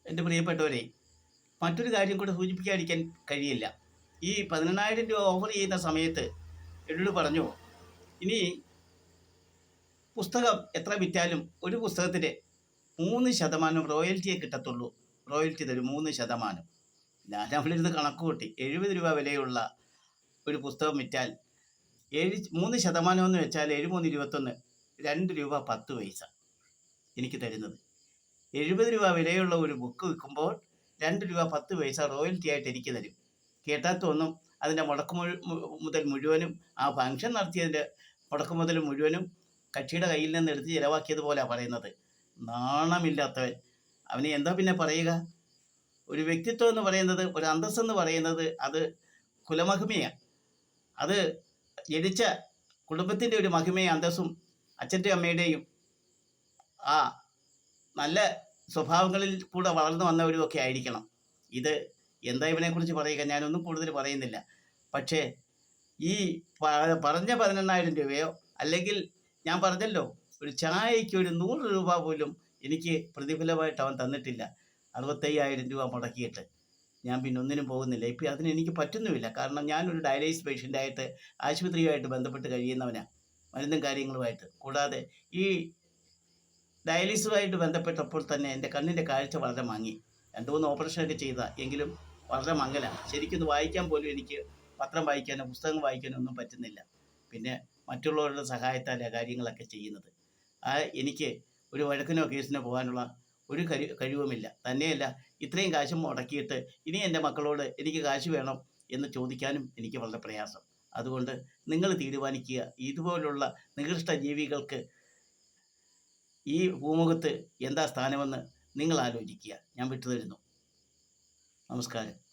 എൻ്റെ പ്രിയപ്പെട്ടവരെ, മറ്റൊരു കാര്യം കൂടെ സൂചിപ്പിക്കാതിരിക്കാൻ കഴിയില്ല. ഈ 18,000 രൂപ ഓഫർ ചെയ്യുന്ന സമയത്ത് എന്നോട് പറഞ്ഞു, ഇനി പുസ്തകം എത്ര വിറ്റാലും ഒരു പുസ്തകത്തിന് 3% റോയൽറ്റിയെ കിട്ടത്തുള്ളൂ. റോയൽറ്റി തരും 3%. ഞാൻ അവളിരുന്ന് കണക്ക് കൂട്ടി. 70 രൂപ വിലയുള്ള ഒരു പുസ്തകം വിറ്റാൽ 3% എന്ന് വെച്ചാൽ 7 3 21, 2 രൂപ 10 പൈസ എനിക്ക് തരുന്നത്. 70 രൂപ വിലയുള്ള ഒരു ബുക്ക് വിൽക്കുമ്പോൾ 2 രൂപ 10 പൈസ റോയൽറ്റി ആയിട്ട് എനിക്ക് തരും. കേട്ടാൽ തോന്നും അതിൻ്റെ മുതൽ മുഴുവനും, ആ ഫംഗ്ഷൻ നടത്തിയതിൻ്റെ മുതൽ മുഴുവനും കക്ഷിയുടെ കയ്യിൽ നിന്ന് എടുത്ത് ചിലവാക്കിയതുപോലെയാണ് പറയുന്നത്. നാണമില്ലാത്തവൻ. അവന് എന്താ പിന്നെ പറയുക? ഒരു വ്യക്തിത്വം എന്ന് പറയുന്നത്, ഒരു അന്തസ്സെന്ന് പറയുന്നത്, അത് കുലമഹിമയാണ്. അത് ജനിച്ച കുടുംബത്തിൻ്റെ ഒരു മഹിമയും അന്തസ്സും അച്ഛൻ്റെയും അമ്മയുടെയും ആ നല്ല സ്വഭാവങ്ങളിൽ കൂടെ വളർന്നു വന്നവരും ഒക്കെ ആയിരിക്കണം. ഇത് എന്താ ഇവനെക്കുറിച്ച് പറയുക? ഞാനൊന്നും കൂടുതൽ പറയുന്നില്ല. പക്ഷേ ഈ പറഞ്ഞ 18,000 രൂപയോ, അല്ലെങ്കിൽ ഞാൻ പറഞ്ഞല്ലോ, ഒരു ചായയ്ക്ക് ഒരു 100 രൂപ പോലും എനിക്ക് പ്രതിഫലമായിട്ട് അവൻ തന്നിട്ടില്ല. 65,000 രൂപ മുടക്കിയിട്ട് ഞാൻ പിന്നെ ഒന്നിനും പോകുന്നില്ല. ഇപ്പം അതിന് എനിക്ക് പറ്റുന്നുമില്ല. കാരണം ഞാനൊരു ഡയാലിസിസ് പേഷ്യൻ്റായിട്ട് ആശുപത്രിയുമായിട്ട് ബന്ധപ്പെട്ട് കഴിയുന്നവനാണ്, മരുന്നും കാര്യങ്ങളുമായിട്ട്. കൂടാതെ ഈ ഡയാലിസുമായിട്ട് ബന്ധപ്പെട്ടപ്പോൾ തന്നെ എൻ്റെ കണ്ണിൻ്റെ കാഴ്ച വളരെ മങ്ങി. 2 3 ഓപ്പറേഷനൊക്കെ ചെയ്താൽ എങ്കിലും വളരെ മങ്ങലാണ്. ശരിക്കൊന്ന് വായിക്കാൻ പോലും എനിക്ക് പത്രം വായിക്കാനോ പുസ്തകം വായിക്കാനോ ഒന്നും പറ്റുന്നില്ല. പിന്നെ മറ്റുള്ളവരുടെ സഹായത്താലാണ് കാര്യങ്ങളൊക്കെ ചെയ്യുന്നത്. എനിക്ക് ഒരു വഴക്കിനോ കേസിനോ പോകാനുള്ള ഒരു കഴിവുമില്ല. തന്നെയല്ല, ഇത്രയും കാശും മുടക്കിയിട്ട് ഇനി എൻ്റെ മക്കളോട് എനിക്ക് കാശ് വേണം എന്ന് ചോദിക്കാനും എനിക്ക് വളരെ പ്രയാസം. അതുകൊണ്ട് നിങ്ങൾ തീരുമാനിക്കുക, ഇതുപോലുള്ള നികൃഷ്ട ജീവികൾക്ക് ഈ ഭൂമുഖത്ത് എന്താ സ്ഥാനമെന്ന് നിങ്ങൾ ആലോചിക്കുക. ഞാൻ വിട്ടുതരുന്നു. നമസ്കാരം.